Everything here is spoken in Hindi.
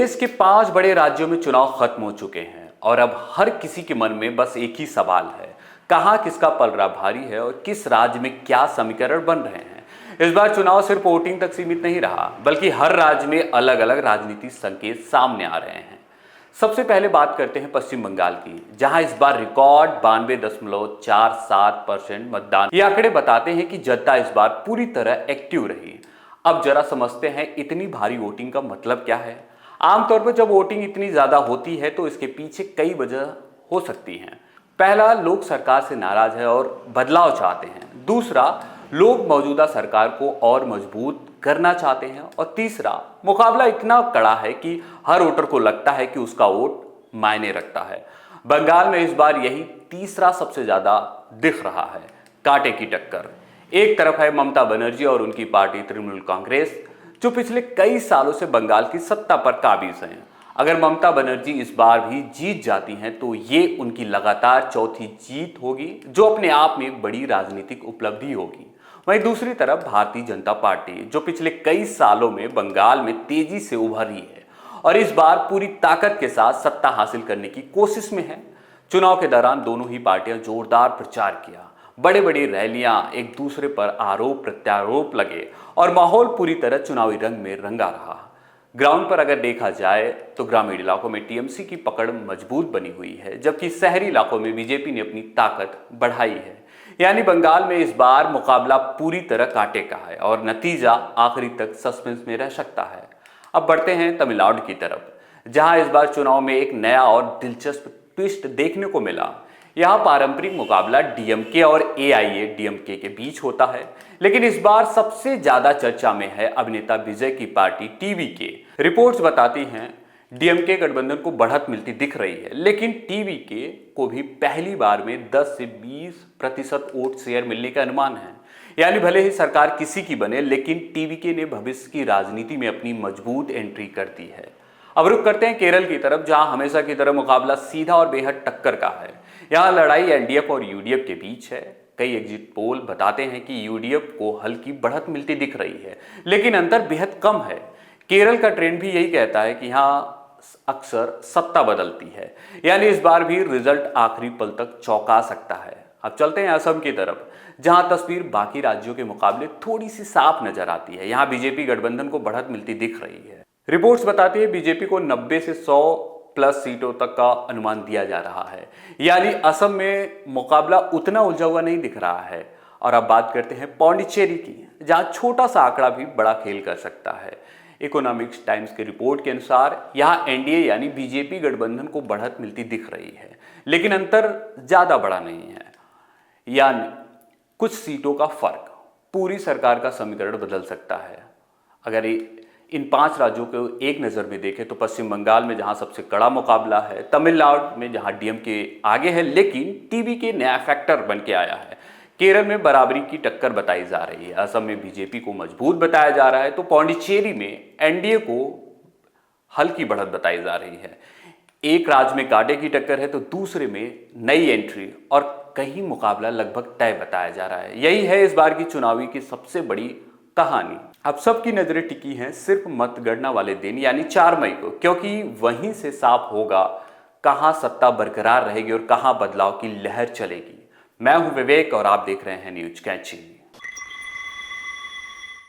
देश के 5 बड़े राज्यों में चुनाव खत्म हो चुके हैं और अब हर किसी के मन में बस एक ही सवाल है, कहां किसका पलड़ा भारी है और किस राज्य में क्या समीकरण बन रहे हैं। इस बार चुनाव सिर्फ वोटिंग तक सीमित नहीं रहा, बल्कि हर राज्य में अलग अलग राजनीतिक संकेत सामने आ रहे हैं। सबसे पहले बात करते हैं पश्चिम बंगाल की, जहां इस बार रिकॉर्ड 92.47% मतदान। ये आंकड़े बताते हैं कि जनता इस बार पूरी तरह एक्टिव रही। अब जरा समझते हैं इतनी भारी वोटिंग का मतलब क्या है। आमतौर पर जब वोटिंग इतनी ज्यादा होती है तो इसके पीछे कई वजह हो सकती हैं। पहला, लोग सरकार से नाराज है और बदलाव चाहते हैं। दूसरा, लोग मौजूदा सरकार को और मजबूत करना चाहते हैं। और तीसरा, मुकाबला इतना कड़ा है कि हर वोटर को लगता है कि उसका वोट मायने रखता है। बंगाल में इस बार यही तीसरा सबसे ज्यादा दिख रहा है, कांटे की टक्कर। एक तरफ है ममता बनर्जी और उनकी पार्टी तृणमूल कांग्रेस, जो पिछले कई सालों से बंगाल की सत्ता पर काबिज हैं। अगर ममता बनर्जी इस बार भी जीत जाती हैं तो ये उनकी लगातार चौथी जीत होगी, जो अपने आप में एक बड़ी राजनीतिक उपलब्धि होगी। वहीं दूसरी तरफ भारतीय जनता पार्टी, जो पिछले कई सालों में बंगाल में तेजी से उभरी है और इस बार पूरी ताकत के साथ सत्ता हासिल करने की कोशिश में है। चुनाव के दौरान दोनों ही पार्टियां जोरदार प्रचार किया, बड़े बड़ी रैलियां, एक दूसरे पर आरोप प्रत्यारोप लगे और माहौल पूरी तरह चुनावी रंग में रंगा रहा। ग्राउंड पर अगर देखा जाए तो ग्रामीण इलाकों में टीएमसी की पकड़ मजबूत बनी हुई है, जबकि शहरी इलाकों में बीजेपी ने अपनी ताकत बढ़ाई है। यानी बंगाल में इस बार मुकाबला पूरी तरह कांटे का है और नतीजा आखिरी तक सस्पेंस में रह सकता है। अब बढ़ते हैं तमिलनाडु की तरफ, जहां इस बार चुनाव में एक नया और दिलचस्प ट्विस्ट देखने को मिला। यहाँ पारंपरिक मुकाबला डीएमके और एआईएडीएमके के बीच होता है, लेकिन इस बार सबसे ज्यादा चर्चा में है अभिनेता विजय की पार्टी टीवीके। रिपोर्ट्स बताती हैं डीएमके गठबंधन को बढ़त मिलती दिख रही है, लेकिन टीवीके को भी पहली बार में 10 से 20% वोट शेयर मिलने का अनुमान है। यानी भले ही सरकार किसी की बने, लेकिन टीवीके ने भविष्य की राजनीति में अपनी मजबूत एंट्री कर दी है। अब रुख करते हैं केरल की तरफ, जहां हमेशा की तरह मुकाबला सीधा और बेहद टक्कर का है। यहाँ लड़ाई एलडीएफ और यूडीएफ के बीच है। कई एग्जिट पोल बताते हैं कि यूडीएफ को हल्की बढ़त मिलती दिख रही है, लेकिन अंतर बेहद कम है। केरल का ट्रेंड भी यही कहता है कि यहाँ अक्सर सत्ता बदलती है, यानी इस बार भी रिजल्ट आखिरी पल तक चौंका सकता है। अब चलते हैं असम की तरफ, जहां तस्वीर बाकी राज्यों के मुकाबले थोड़ी सी साफ नजर आती है। यहाँ बीजेपी गठबंधन को बढ़त मिलती दिख रही है। रिपोर्ट्स बताती है बीजेपी को 90 से 100 प्लस सीटों तक का अनुमान दिया जा रहा है, यानी असम में मुकाबला उतना उलझा हुआ नहीं दिख रहा है। और अब बात करते हैं पौंडीचेरी की, जहां छोटा सा आंकड़ा भी बड़ा खेल कर सकता है। इकोनॉमिक्स टाइम्स की रिपोर्ट के अनुसार यहां एनडीए यानी बीजेपी गठबंधन को बढ़त मिलती दिख रही है, लेकिन अंतर ज्यादा बड़ा नहीं है। यानी कुछ सीटों का फर्क पूरी सरकार का समीकरण बदल सकता है। अगर इन 5 राज्यों को एक नज़र में देखें तो पश्चिम बंगाल में जहां सबसे कड़ा मुकाबला है, तमिलनाडु में जहां डीएमके आगे है लेकिन टीवीके नया फैक्टर बन के आया है, केरल में बराबरी की टक्कर बताई जा रही है, असम में बीजेपी को मजबूत बताया जा रहा है, तो पौंडीचेरी में एनडीए को हल्की बढ़त बताई जा रही है। एक राज्य में कांटे की टक्कर है तो दूसरे में नई एंट्री और कहीं मुकाबला लगभग तय बताया जा रहा है। यही है इस बार की चुनावी की सबसे बड़ी कहानी। अब सबकी नजरें टिकी हैं सिर्फ मतगणना वाले दिन यानी 4 मई को, क्योंकि वहीं से साफ होगा कहां सत्ता बरकरार रहेगी और कहां बदलाव की लहर चलेगी। मैं हूं विवेक और आप देख रहे हैं न्यूज कैची।